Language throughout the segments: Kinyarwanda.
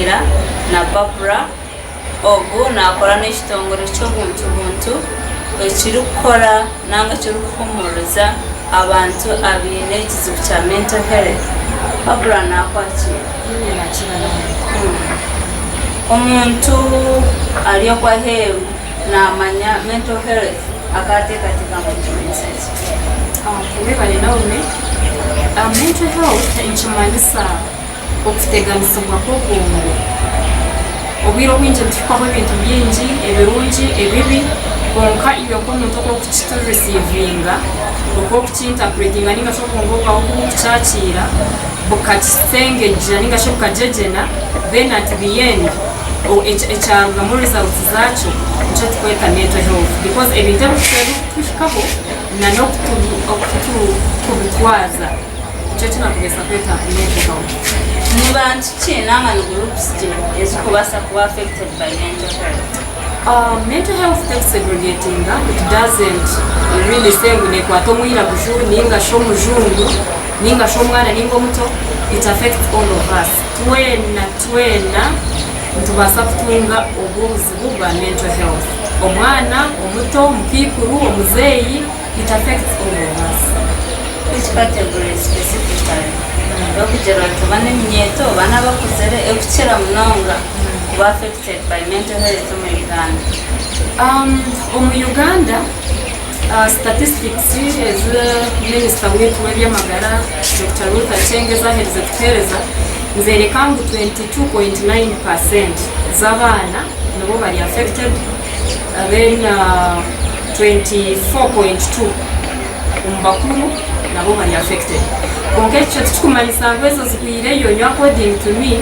Ngira na Barbara ogu nakora n'ekitongore ky'obuntu ekiri kukora nanga kiri kuhumuriza abantu abaine ekizibu kya mental health. Barbara nakwakira omuntu ali okwaheru namanya mental health akateekateeka nga kimenyesaki. Webale Naomi, mental health nkimanyisa okuteganisibwa kw'obwongo. Obwire obwingi nitufukaho ebintu bingi ebirungi ebibi konka iwe nk'omuntu okwokukiturisivinga okwokukinterpretinga ningashi obwongo bwawe okubukukyakira bukakisengeja ningashi bukajejena then at the end ekyaruga mu results zaakyo nikyo tukweta mental health because ebintu ebituhikaho na n'okutubitwaza nikyo kinakugesa kweta mental health. Ni bantu ki nanga ni groups ki ezikubasa kuba affected by mental health? Mental health segregating, it doesn't really say nekwata omwiraguju ningashi omujungu ningashi omwana ninga omuto. It affects all of us. Twena ntubasa kutunga obuzibu bwa mental health. Omwana omuto omukikuru omuzeeyi, it affects all of us. Which category specifically? Okugira nti bana eminyeto bana bakuzere ekukira munonga kuba affected by mental health mu Uganda. Omu Uganda statistics as Minister wetu w'ebyamagara Dr. Ruth Aceng ahereza kutereza nzereka ngu 22.9% z'abaana nabo bari affected, then 24.2 omubakuru nabo bari affected. Konka ekyo tukikumanyisa ngu ezo zigwireyo nyo according to me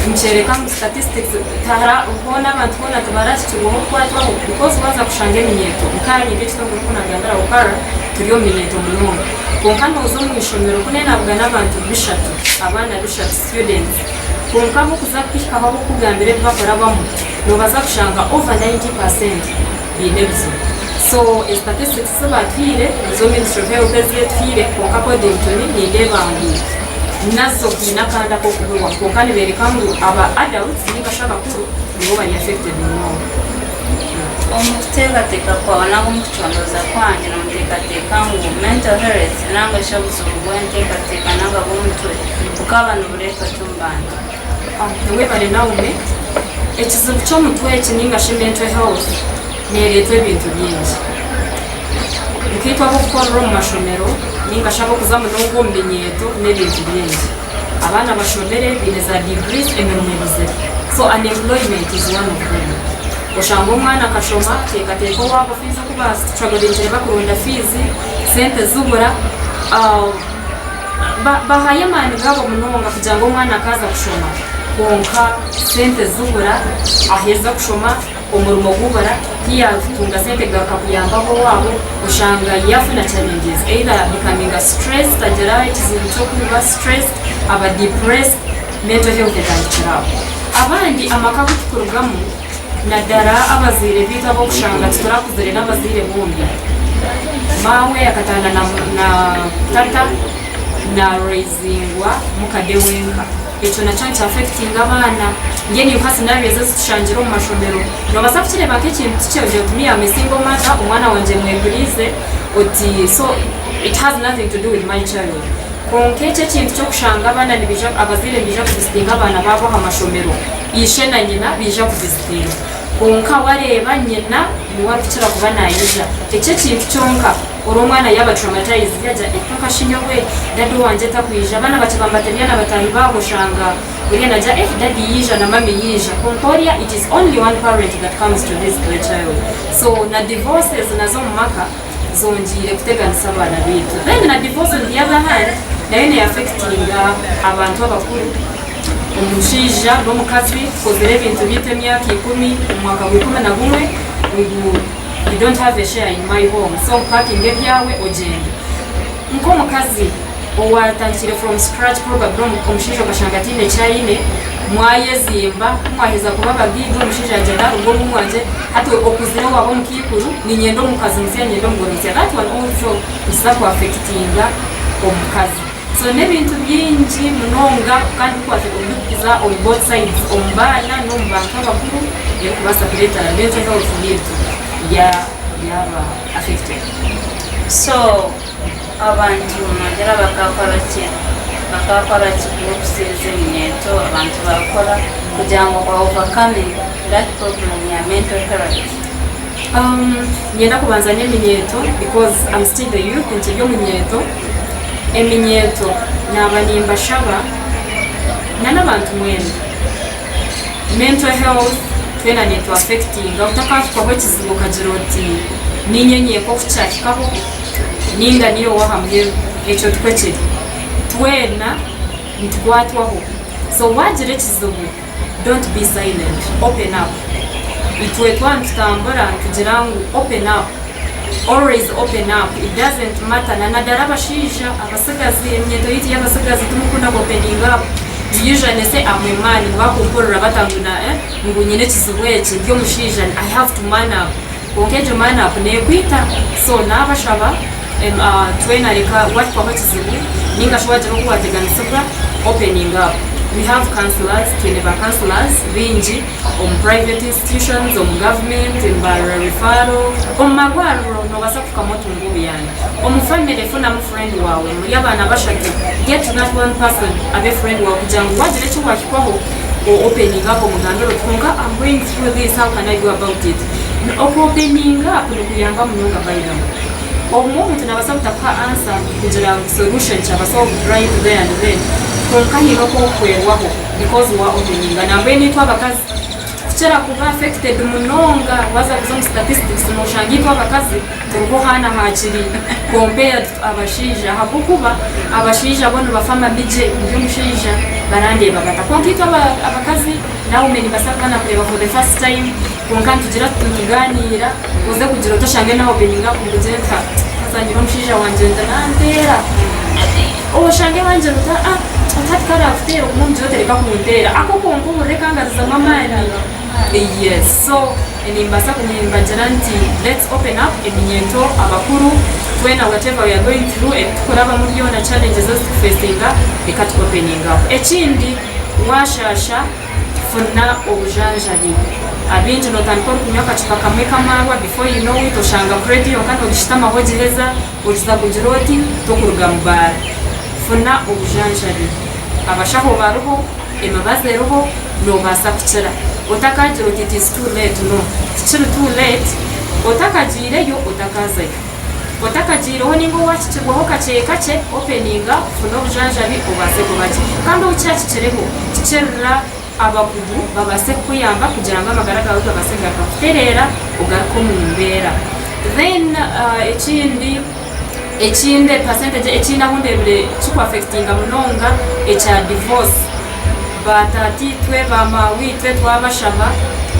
nkyereka ngu statistics tara ubona abantu bona tubarakikirwaho kukwatwaho because baza kushanga eminyeto nkari ng'ekitongole kunagambira ukara turiyo minyeto munonga konka noza omu ishomero kunenavuga n'abantu bishatu abaana bishatu students konka bokuza kuhikaho abokugambira ebi bakora bamu nobaza kushanga over 90% biine ebizibu. So statistics zibatwire zo Ministry of Health eziyetwire konka according to me nindeeba ngu nazo biine akanda k'okubuwa konka nibereka ngu aba adults ningashi abakuru nibo bari affected munonga. Omu kuteekateeka kwawe nanga omu kucondoza kwange nomuteekateeka ngu mental health nangashi obuzibu bw'enteekateeka nanga bw'omutwe bukaba nibureetwa mu bantu. Webale Naomi, ekizibu ky'omutwe eki ningashi mental health neeretwa ebintu bingi. Nkaitwe abokukorera omu mashomero ningashi abokuza munonga omu minyeeto n'ebintu bingi. Abaana bashomere biine za degrees emirimo ebuzire. So unemployment is one of them. Oshanga omwana akashoma teekateeka owaabo fees okuba struggling bakuronda fees sente zibura bahaye amaani gaabo munonga kugira ngu omwana akaza kushoma konka sente zibura aheza kushoma omurimo gubura tiyatunga sente gakakuyambaho waabo oshanga yafuna challenges either becoming stressed ageraho ekizibu ky'okuba stressed aba depressed mental health etandikiraho. Abandi amaka gutukurugamu naddala abazaire bitu abokushanga titurakuzire n'abazaire bombi maawe akatanda na tata na raisingwa mukade wenka ekyo nakyo nkyafectinga abaana ngeni nka scenarios ezitushangira omu mashomero nobasa kukireba nk'ekintu kikyebyo tumi amesinga omwana wanje mwegurize oti so it has nothing to do with my child. Konka ekyo ekintu ky'okushanga abaana abazaire bija kuvisitinga abaana baabo aha mashomero ishe na nyina bija kuvisitinga konka wareeba nyina niwarukira kuba nayija ekyo ekintu kyonka oromwana yaba traumatized yaja ekonka shinyowe dadi wanje takwija abana bakibambatemya na batahi babo shanga uriya naja dadi yija na mami yija konkoria it is only one parent that comes to this child. So na divorces nazo mu maka zongire kuteganisa abana bitu. Then na divorce on the other hand nayo ne affectinga abantu abakuru omushaija n'omukazi kozere ebintu by'ite emyaka 10 omwaka gw'11 you don't have a share in my home so mpakinga ebyawe ogende nk'omukazi owatandikire from scratch probably omushaija okashanga tiine kyayine mwayezimba mwaheza kuba bagiga omushaija agenda rugo mumwanje hati okuzire waba omukikuru ninyenda omukazi musya nyenda omugore musya that one also is affectinga omukazi. so n'ebintu byingi munonga kandi tukwate kubikiza on both sides omubaana n'omubantu abakuru ebikubasa kuleeta mental health yaitu yaba affected. So abantu nogera bakakora ki okusiiza eminyeeto abantu bakora kugira ngo ba overcoming that problem ya mental health? Ngenda kubanza n'eminyeeto because I'm still the youth nkiri omunyeeto. Eminyeeto naba nimbashaba n'abantu mwena mental health twena netu affectinga utakatwaho ekizibu okagira oti ninyenyeeko okukyahikaho ninga niyo wahamwe ekyo tukwekiri twena nitukwatwaho. So wagira ekizibu don't be silent, open up. Itwe twantutambura tugira ngu open up, always open up. It doesn't matter nanadara abashiija abasigazi emyeto yiti y'abasigazi tumukunda opening up. Usually say I'm a man bakumpurura batanguna ngo nyine kizibu eki by'omushiija I have to man up. Konkejo man up nekwita so nabashaba twena leka watwaho kizibu ninga shwagira okuwateganisibwa opening up. We have counselors, counselors bingi on private institutions, on government, in referral, on marwaro nobasa kukamoto ngubi yani. On family funa friend wawe, muri abana bashaka get to that one person abe friend wawe kujangu wajire cyo wakikwaho opening up omugambiro kunga I'm going through this, how can I go about it? Opening up nokuyamba munonga bayiramu. Omuntu nabasa kutaka answer kugira solution cyabasa right there and then. Konkahiro ko kwewaho because wa opening na bene twabakazi kuchera kuba affected munonga waza kuzo statistics no shangitwa abakazi turuko hana hakiri compared abashija hakukuba abashija bono bafama bije byo mushija barande bagata konkitwa abakazi nawo meni basaka na kureba for the first time konkantu gira tuganira uze kugira toshange na opening up kugenda kazanyiro mushija wanje ndandera oshange wanje ruta atati kara afite umuntu yotereka kumutera ako kongo rekangariza mamani. Yes, so nimbasa kunimbagira nti let's open up eminyeto abakuru twena whatever we are going through kuraba muri yona challenges zo facinga reka tu opening up. Ekindi washasha funa obujanjabi abinji notankora kunyaka chipaka meka marwa before you know it oshanga radio kandi ogishitama hogereza ogiza kugiroti tokuruga mubara funa obujanjabi abashaho baruho emabazeruho nobasa kuchira otakagira oti it is too late. No, still too late. Otakagireyo otakaze otakagireho ningo wakikirwaho kace opening up funa obujanjabi obase kubaki kandi ucyakikereho kikirira abakugu babase kuyamba kugira ngo amagara gawe babase gakakuterera ugarako mu mbera. Then ekindi percentage ekina hundebire chiku affecting munonga echa divorce batati twe bama witwe twabashaba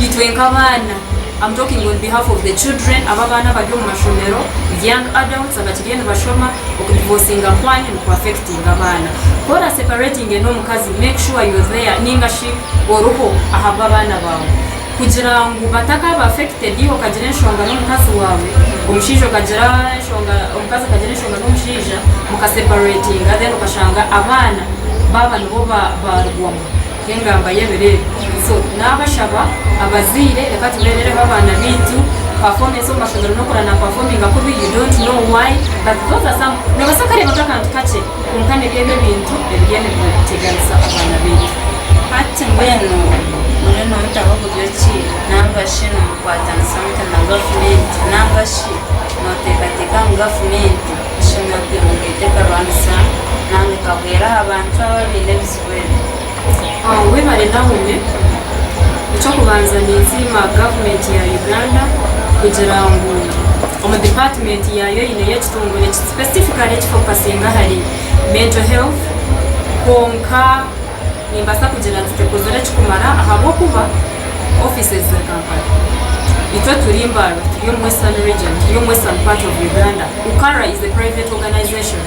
itwe nkabana. I'm talking on behalf of the children ababana bali mu mashomero young adults abakiriye bashoma okudivorcinga kwanye no affecting abana kora separating no mukazi make sure you're there ningashi oruho ahaba abana bawe kugira ngo bataka ba affected yo kagira nshonga no mukazi wawe umushije kagira nshonga umukazi kagira nshonga no mushije muka separating then ukashanga abana baba nibo barwamo kengamba yebere. So nabashaba abazire reka tuberere abana bitu performance of mashondero no kurana performing akubi you don't know why but those are some no basakare batakantu kace kunkane byebe bintu ebigene kuteganisa abana bitu ati mbeno muleno mutaba kudyoki nambashi no kwatana samta na government nambashi no teka government shema kwiteka bansa nange kabwera abantu ababinde bizwere we bari nahume icyo kubanza nizima government ya Uganda kugira ngo omu department yayo ine y'ekitongole specifically focusinga hari mental health konka nimbasa kugira nzitekozere kikumara ahabo kuba offices za Kampala itwe turimba turi mu Western region turi mu Western part of Uganda. Ukara is a private organization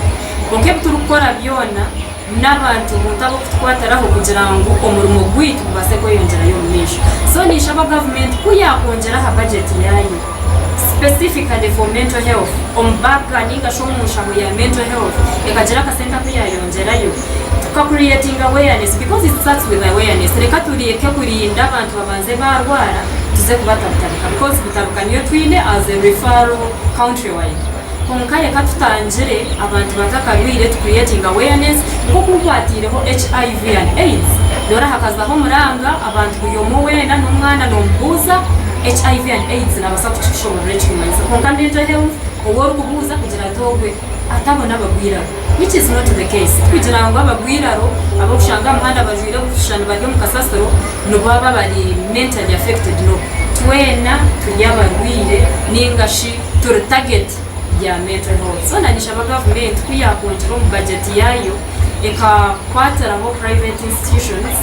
konke turukora byona n'abantu mutabo kutwataraho kugira ngo umurimo gwitu base ko yongera yo mwisho. So nishaba government kuyakongera ha budget yayo specifically for mental health ombaga ninga shomushaho ya mental health ekajira ka center kuyayongerayo creating awareness because it starts with awareness. Reka tureke kurinda abantu babanze barwara tuze kubatabika because bitabuka niyo twine as a referral countrywide. Konka reka tutangire abantu batakabwire to creating awareness ngo kukwatireho HIV and AIDS. Dora hakazaho muranga abantu buyomowe na n'umwana nombuza HIV and AIDS nabasa kuchishobora chimanza. Konka mental health oworo kubuza kugira togwe atabona abagwira, which is not the case. Kugira ngo abagwiraro abo kushanga amahanda bajwire gushana bajye mu kasasiro no baba bari mentally affected no twena tuyabagwire ningashi to target ya mental health. So nanisha government kuyakonjera mu budget yayo eka kwataraho private institutions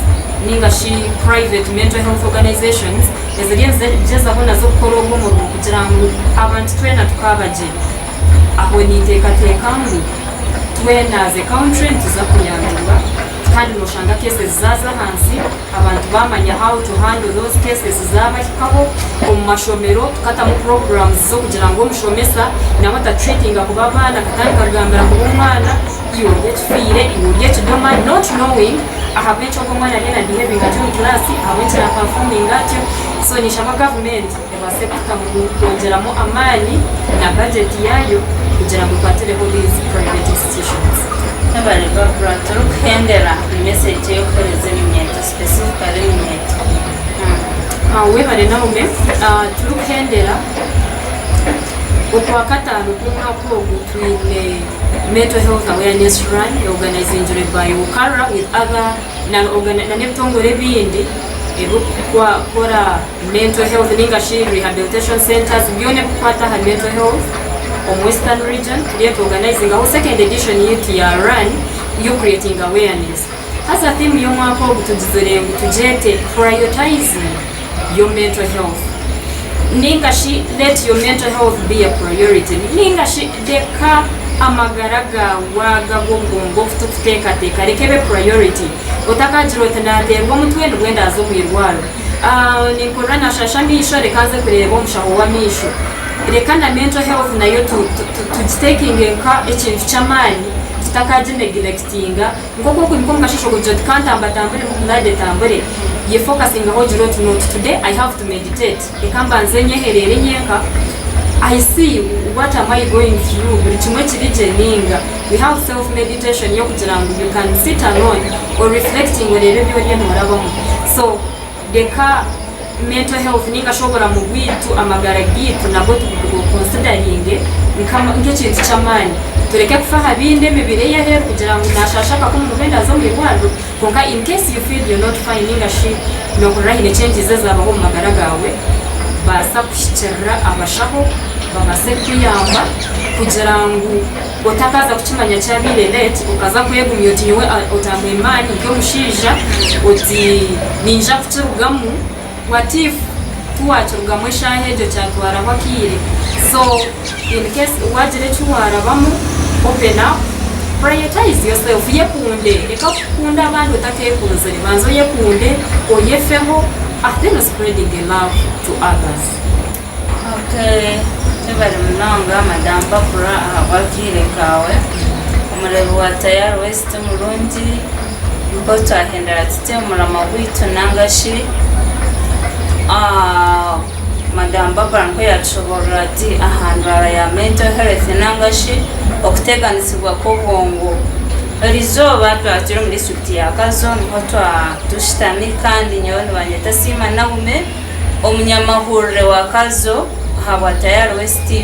ningashi private mental health organizations ezigenze abona zo gukora ubwo mu kugira ngo abantu twena tukabaje aho niteka mbi twena as a country tuza kuyandura kandi noshanga cases zaza hansi abantu bamanya how to handle those cases zabakikaho mu mashomero tukata mu programs zo kugira ngo mushomesa nabo ta treating abo babana katanga kagambira ku mwana iyo yetfire iyo yetdoma not knowing ahabecho ko mwana yena behaving at class ahabecho na performing at so ni shaba government ebase kutamu kongeramo amani na budget yayo kugira ngo kwatireho these private institutions. Nabari babra turukhendera message yo koreze imyeta specifically imyeta we bari naume turukhendera ukwa katanu kumwaka ogutwine mental health awareness run organized by Ukara with other non-ebitongole bindi ebukwa kora mental health ningashi rehabilitation centers byone kukwata ha mental health on Western region create organizing our second edition yetu ya run you creating awareness hasa theme yo mwaka ogutujizere tujete prioritizing your mental health ningashi let your mental health be a priority ningashi deka amagaraga waga gongo tuteka rekebe priority utakajiro tanaterwa mutwe ndwenda azo mwirwaro ni korana shashamisho rekaze kureba umushaho wa misho rekana mental health nayo to taking enka ekintu chamani tutakaje neglectinga ngoko kuniko mukashisho kujot kanta mbatambure mukundade tambure ye focusing how you don't know today I have to meditate ekamba nzenye herere nyenka I see what am I going through we have self meditation yo kugira ngo you can sit alone or reflecting whatever you are murabamu so deka mental health ninga shobora mu bitu amagara gitu nabo considering nkama ngekintu cyamani tureke kufaha binde mibire ya heru kugira ngo nashashaka ko mubenda zo mu Rwanda konka in case you feel you're not fine ninga shi no kurahine changes zabaho mu magara gawe basa kushikira abashaho babase kuyamba kugira ngo utakaza kukimanya cyabire let ukaza kuyegumya uti niwe utamwe imani byo mushija uti ninja kuturugamu what if tuwacurugamwe shahejo cyatwara bakire so in case wajire cyuwara bamu open up prioritize yourself yekunde reka kunda abantu utakekuza ribanzo yekunde oyefeho then spreading the love to others. Okay, tebali munanga Madam Barbara abakire kawe umurebo wa Tayari West Murundi ngo twahendera tutemura mabwito nangashi Madam Barbara ngo yashobora ati ahantu ya mental health nangashi okuteganisibwa ko bongo rizoba twatiro muri suti ya kazo ngo dushitami kandi nyabone banyeta sima nabume umunyamahurire wa kazo haba Tayari West